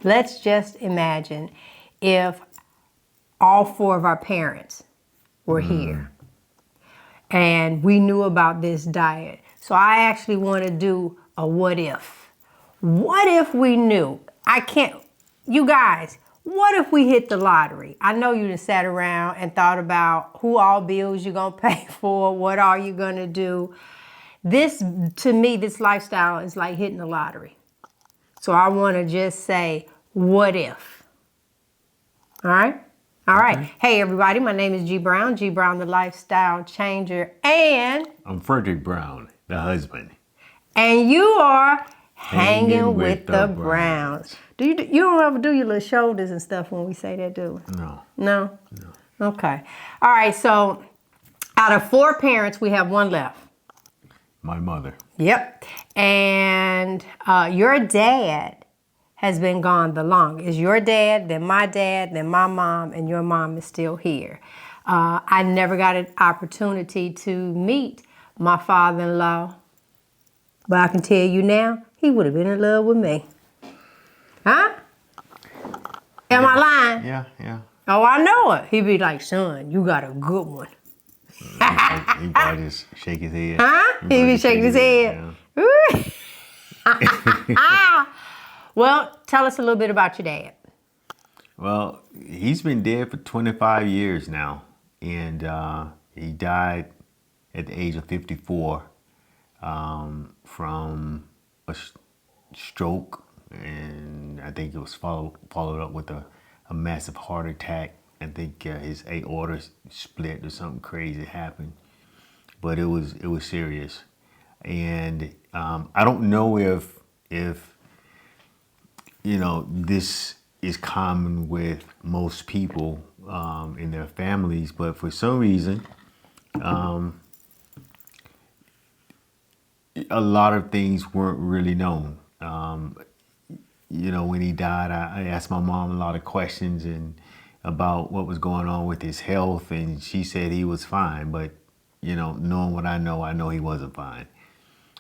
Let's just imagine if all four of our parents were here and we knew about this diet. So I actually want to do a what if. What if we knew? You guys, what if we hit the lottery? I know you just sat around and thought about who all bills you're going to pay for, what are you going to do. To me, this lifestyle is like hitting the lottery. So I want to just say, what if? All right? All right. Okay. Hey, everybody. My name is G Brown. G Brown, the lifestyle changer. And I'm Frederick Brown, the husband. And you are hanging with the Browns. You don't ever do your little shoulders and stuff when we say that, do we? No. No? No. Okay. All right. So out of four parents, we have one left. My mother. Yep. And your dad has been gone the longest. Your dad, then my mom, and your mom is still here. I never got an opportunity to meet my father-in-law, but I can tell you now, he would have been in love with me. Huh? Am I lying? Yeah. Oh, I know it. He'd be like, son, you got a good one. He probably just shake his head. Huh? He'd be shaking his head. Yeah. Well, tell us a little bit about your dad. Well, he's been dead for 25 years now. And he died at the age of 54 from a stroke. And I think it was followed up with a massive heart attack. I think his aorta split or something crazy happened, but it was serious. And I don't know if this is common with most people in their families, but for some reason, a lot of things weren't really known. When he died, I asked my mom a lot of questions about what was going on with his health, and she said he was fine, but knowing what I know he wasn't fine.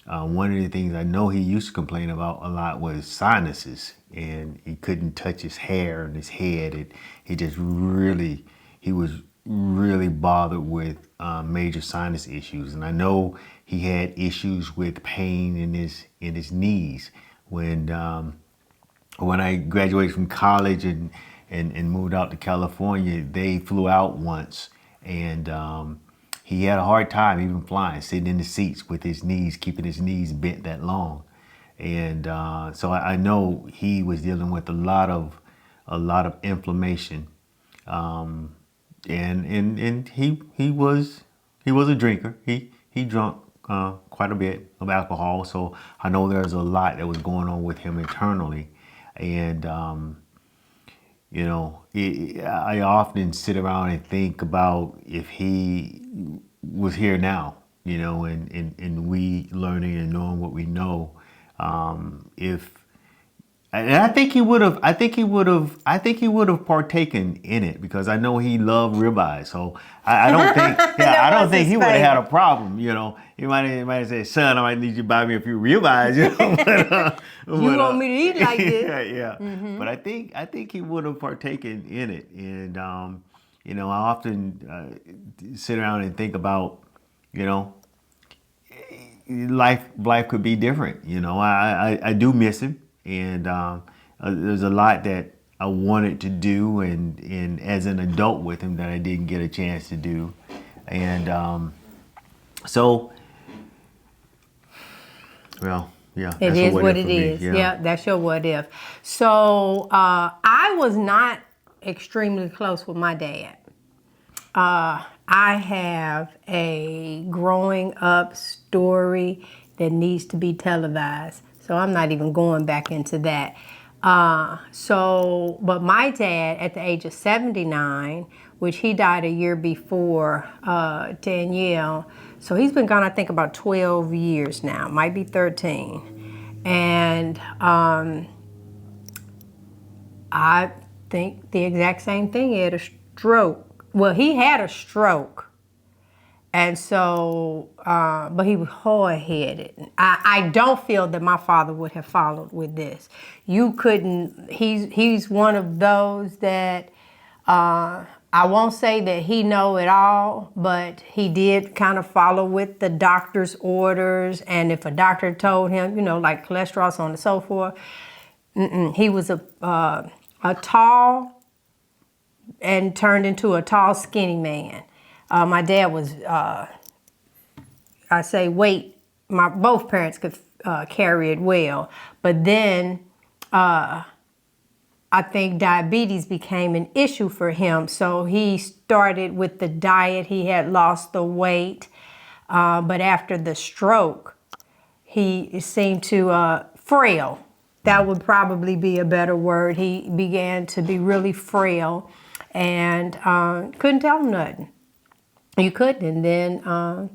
One of the things I know he used to complain about a lot was sinuses, and he couldn't touch his hair and his head. He was really bothered with major sinus issues, and I know he had issues with pain in his knees. When I graduated from college and moved out to California, they flew out once, and he had a hard time even flying, sitting in the seats with his knees, keeping his knees bent that long. And so I know he was dealing with a lot of inflammation. And he was a drinker. He drunk quite a bit of alcohol. So I know there's a lot that was going on with him internally. And I often sit around and think about if he was here now, and we learning and knowing what we know, and I think he would have partaken in it, because I know he loved ribeyes. So I don't think, I don't think he would have had a problem. He might have said, "Son, I might need you to buy me a few ribeyes." You want me to eat like this? Yeah. Mm-hmm. But I think he would have partaken in it. And I often sit around and think about, life could be different. I do miss him. And there's a lot that I wanted to do and as an adult with him that I didn't get a chance to do. And yeah. It is what it is. Yeah, that's your what if. So I was not extremely close with my dad. I have a growing up story that needs to be televised. So I'm not even going back into that. But my dad, at the age of 79, which he died a year before Danielle, so he's been gone, I think, about 12 years now, might be 13. And I think the exact same thing. He had a stroke. Well, he had a stroke And so, but he was hard-headed. I don't feel that my father would have followed with this. You couldn't, he's one of those that, I won't say that he know it all, but he did kind of follow with the doctor's orders. And if a doctor told him, like cholesterol, so on and so forth, he was a tall and turned into a tall, skinny man. My dad was, I say weight, both parents could carry it well. But then I think diabetes became an issue for him. So he started with the diet. He had lost the weight. But after the stroke, he seemed to frail. That would probably be a better word. He began to be really frail and couldn't tell him nothing. You couldn't. And then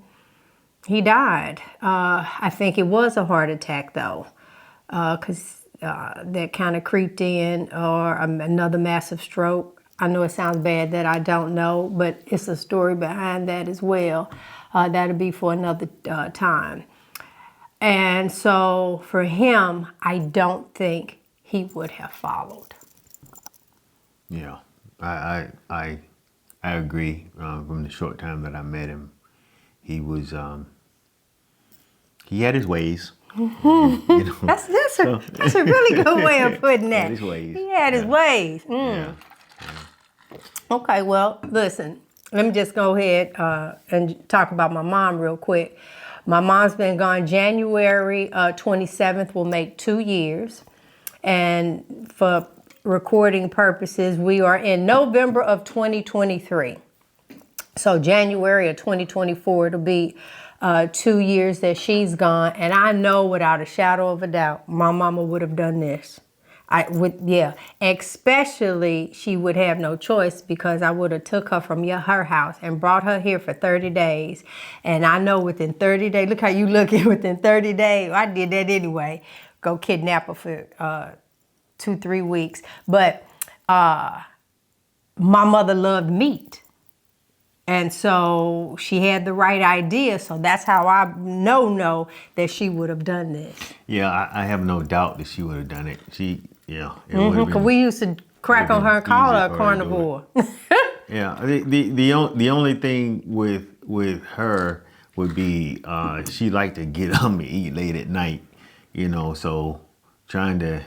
he died. I think it was a heart attack, though, because that kind of creeped in, or another massive stroke. I know it sounds bad that I don't know, but it's a story behind that as well. That'll be for another time. And so for him, I don't think he would have followed. Yeah, I agree. From the short time that I met him, he was he had his ways. That's a really good way of putting that. He had his ways. He had his ways. Yeah. Okay, well, listen. Let me just go ahead and talk about my mom real quick. My mom's been gone. January 27th will make 2 years. And for recording purposes, we are in November of 2023. So January of 2024, it'll be 2 years that she's gone. And I know without a shadow of a doubt, my mama would have done this. Especially she would have no choice, because I would have took her from her house and brought her here for 30 days. And I know within 30 days, look how you looking, within 30 days, I did that anyway, go kidnap her for 2-3 weeks. But my mother loved meat. And so she had the right idea. So that's how I know that she would have done this. Yeah, I have no doubt that she would have done it. Because we used to crack on her and call her a carnivore. Yeah, the only thing with her would be she liked to get up and eat late at night, so trying to.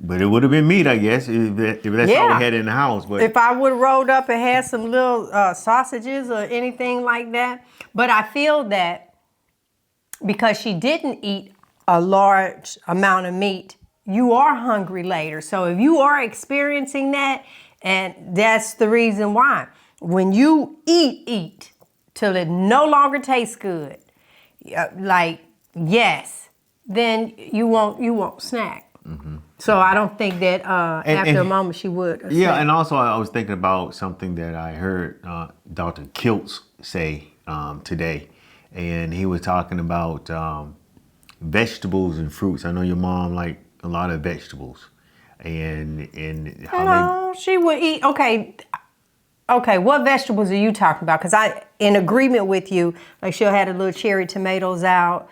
But it would have been meat, I guess, if that's all we had in the house. But if I would have rolled up and had some little sausages or anything like that. But I feel that because she didn't eat a large amount of meat, you are hungry later. So if you are experiencing that, and that's the reason why. When you eat till it no longer tastes good, then you won't snack. Mm-hmm. So I don't think that after a moment she would. Yeah, and also I was thinking about something that I heard Dr. Kiltz say today, and he was talking about vegetables and fruits. I know your mom liked a lot of vegetables, and how she would eat. Okay, what vegetables are you talking about? Because I, in agreement with you, like she'll have the little cherry tomatoes out.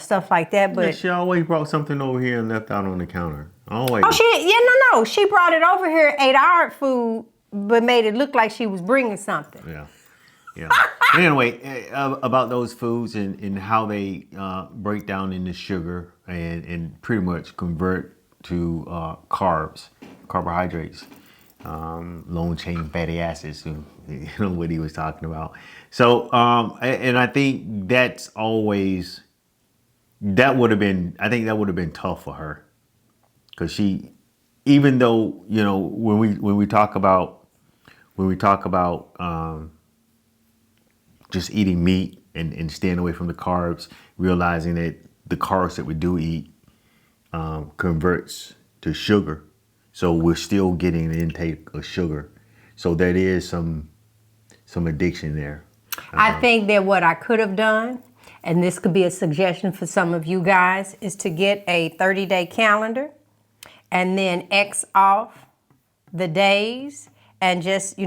Stuff like that, but she always brought something over here and left out on the counter. Always. Oh, she brought it over here, ate our food, but made it look like she was bringing something. Yeah. Anyway, about those foods and how they break down into sugar and pretty much convert to carbohydrates, long chain fatty acids. What he was talking about. So, and I think that's always. That would have been tough for her, because she, even though when we talk about just eating meat and staying away from the carbs, realizing that the carbs that we do eat converts to sugar, so we're still getting an intake of sugar, so there is some addiction there. I think that what I could have done, and this could be a suggestion for some of you guys, is to get a 30-day calendar and then X off the days and just,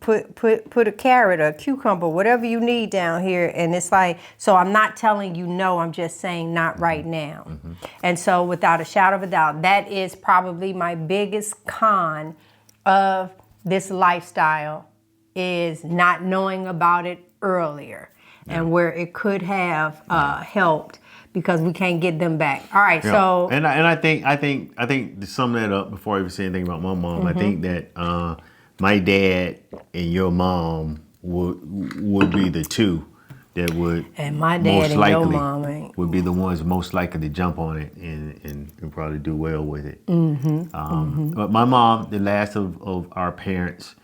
put a carrot or a cucumber, whatever you need down here. And it's like, so I'm not telling you no, I'm just saying not right now. And so without a shadow of a doubt, that is probably my biggest con of this lifestyle, is not knowing about it earlier, and where it could have helped, because we can't get them back. All right, so I think to sum that up before I even say anything about my mom, I think that my dad and your mom would be the two that would, and my dad and your mom ain't. would be the ones most likely to jump on it and probably do well with it. But my mom, the last of our parents,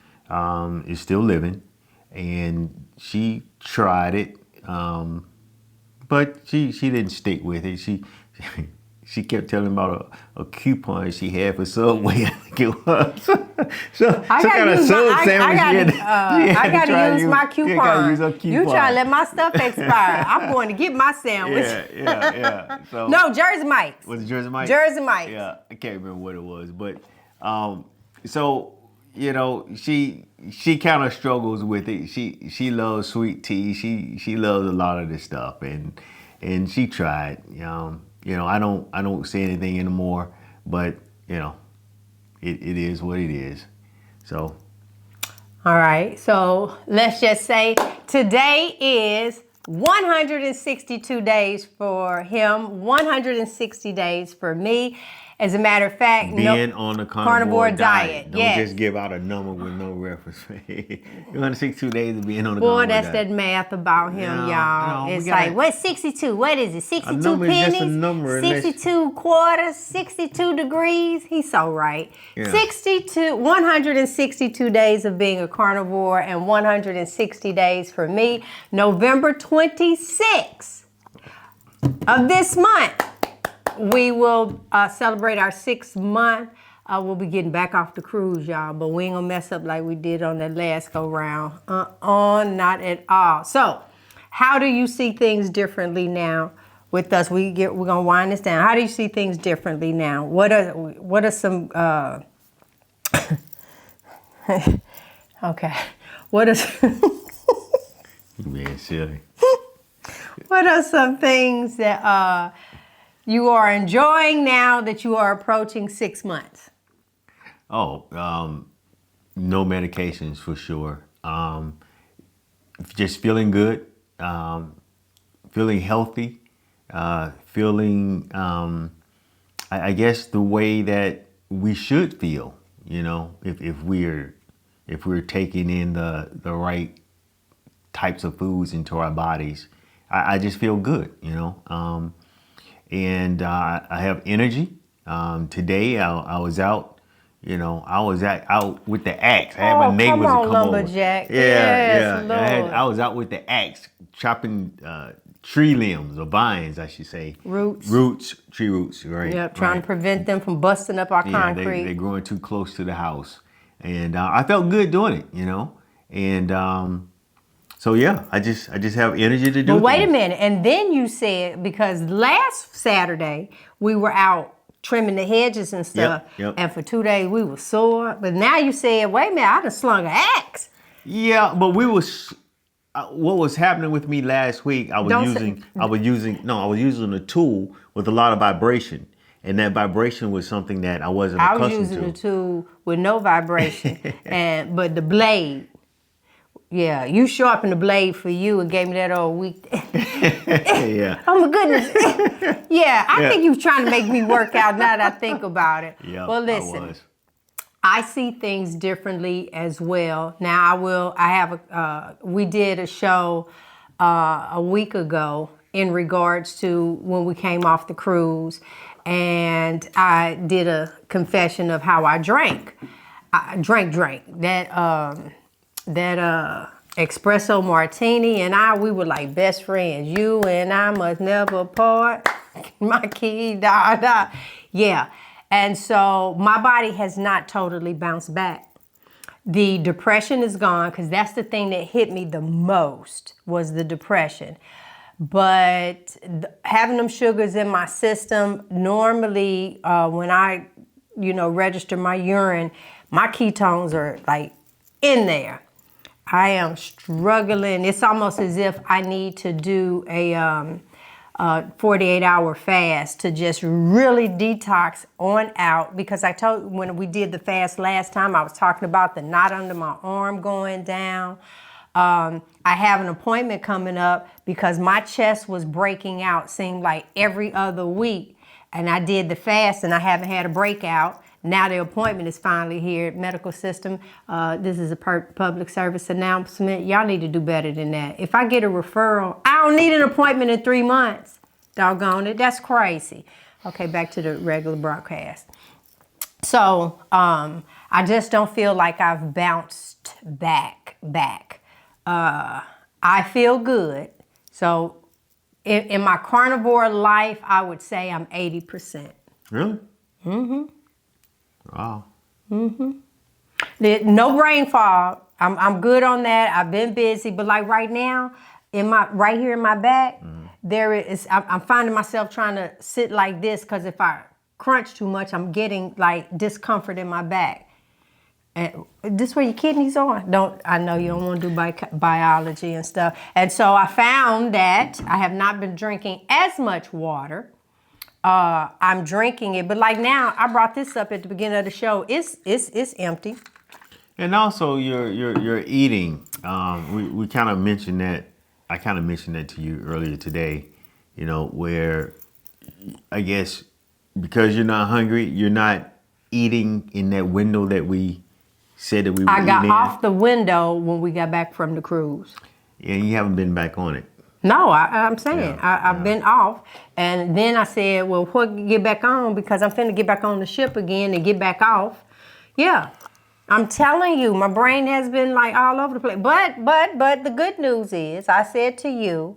is still living, and she tried it, but she didn't stick with it. She kept telling about a coupon she had for Subway, I think it was. so I some kind of sub sandwich. I got to use my coupon. You got to use her coupon. You try to let my stuff expire. I'm going to get my sandwich. Yeah. So, no, Jersey Mike's. Was it Jersey Mike's? Jersey Mike's. Yeah, I can't remember what it was. But, so, she kind of struggles with it. She loves sweet tea. She loves a lot of this stuff. And she tried, I don't say anything anymore, but it is what it is. So. All right. So let's just say today is 162 days for him, 160 days for me. As a matter of fact, being on the carnivore diet. Don't just give out a number with no reference. 162 days of being on the carnivore diet. Boy, that's that math about him, y'all. It's like, what's 62? What is it? 62 pennies? Just a number, 62 quarters? 62 degrees? He's so right. Yeah. 162 days of being a carnivore, and 160 days for me. November 26th of this month, we will celebrate our 6th month. We'll be getting back off the cruise, y'all, but we ain't gonna mess up like we did on that last go round. Not at all. So, how do you see things differently now with us? We're gonna wind this down. How do you see things differently now? What are some okay? What is you being silly? What are some things that you are enjoying now that you are approaching 6 months? No medications for sure. Just feeling good, feeling healthy, feeling, I guess the way that we should feel, if we're taking in the right types of foods into our bodies. I just feel good, and I have energy. Today I was out, out with the axe. I had my neighbors come lumberjack. over. Yeah. I was out with the axe chopping tree limbs or vines, I should say. Tree roots, right? Yep, trying to prevent them from busting up our concrete. They're growing too close to the house, and I felt good doing it, and. So yeah, I just have energy to do. But wait a minute, and then you said, because last Saturday we were out trimming the hedges and stuff, and for 2 days we were sore. But now you said, wait a minute, I done slung an axe. Yeah, but what was happening with me last week? I was using a tool with a lot of vibration, and that vibration was something that I wasn't accustomed to. I was using a tool with no vibration, but the blade. Yeah, you sharpened the blade for you and gave me that old week. Yeah. Oh my goodness. I think you were trying to make me work out now that I think about it. Yeah, well, listen, I see things differently as well. Now we did a show a week ago in regards to when we came off the cruise, and I did a confession of how I drank. I drank that espresso martini, and we were like best friends. You and I must never part. My key, Yeah. And so my body has not totally bounced back. The depression is gone, because that's the thing that hit me the most, was the depression. But having them sugars in my system, normally when I, register my urine, my ketones are like in there. I am struggling. It's almost as if I need to do a 48-hour fast to just really detox on out, because I told when we did the fast last time, I was talking about the knot under my arm going down. I have an appointment coming up because my chest was breaking out, seemed like every other week, and I did the fast and I haven't had a breakout. Now the appointment is finally here at Medical System. This is a public service announcement. Y'all need to do better than that. If I get a referral, I don't need an appointment in 3 months. Doggone it, that's crazy. Okay, back to the regular broadcast. So I just don't feel like I've bounced back. I feel good. So in my carnivore life, I would say I'm 80%. Really? Mm-hmm. Wow. Mm-hmm. No brain fog. I'm good on that. I've been busy, but like right now, right here in my back, there is. I'm finding myself trying to sit like this because if I crunch too much, I'm getting like discomfort in my back. And this where your kidneys are. I know you don't want to do biology and stuff. And so I found that I have not been drinking as much water. I'm drinking it, but like now, I brought this up at the beginning of the show. It's empty. And also, you're eating. We kind of mentioned that. I kind of mentioned that to you earlier today. You know, where I guess because you're not hungry, you're not eating in that window that we said that we were I got eating off the window when we got back from the cruise. And you haven't been back on it. No, I'm saying Yeah, I've been off, and then I said, well, what get back on, because I'm finna get back on the ship again and get back off. Yeah, I'm telling you, my brain has been like all over the place. But the good news is, I said to you,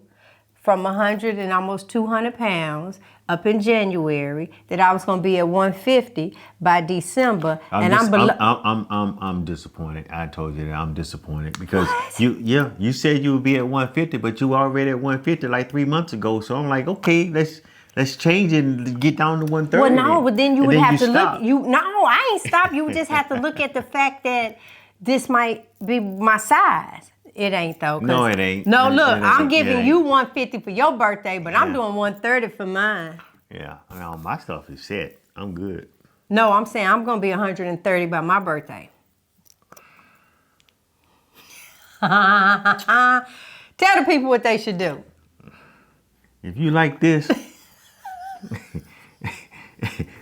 from 100 and almost 200 pounds up in January, that I was gonna be at 150 by December, I'm disappointed. I told you that I'm disappointed because you said you would be at 150, but you were already at 150 like 3 months ago. So I'm like, okay, let's change it and get down to 130. Well, no, but then you would have to stop. look. No, I ain't stopped. You would just have to look at the fact that this might be my size. It ain't though. No, it ain't. No, look, it ain't. I'm giving you 150 for your birthday, but I'm Yeah. doing 130 for mine. Yeah, no, my stuff is set. I'm good. No, I'm saying I'm gonna be 130 by my birthday. Tell the people what they should do. If you like this,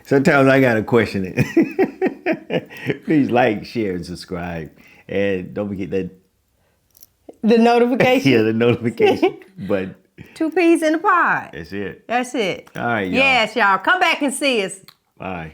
sometimes I gotta question it. Please like, share, and subscribe, and don't forget that. The notification. Yeah, the notification. But 2 peas in a pod. that's it. That's it. All right, y'all. Yes, y'all. Come back and see us. Bye.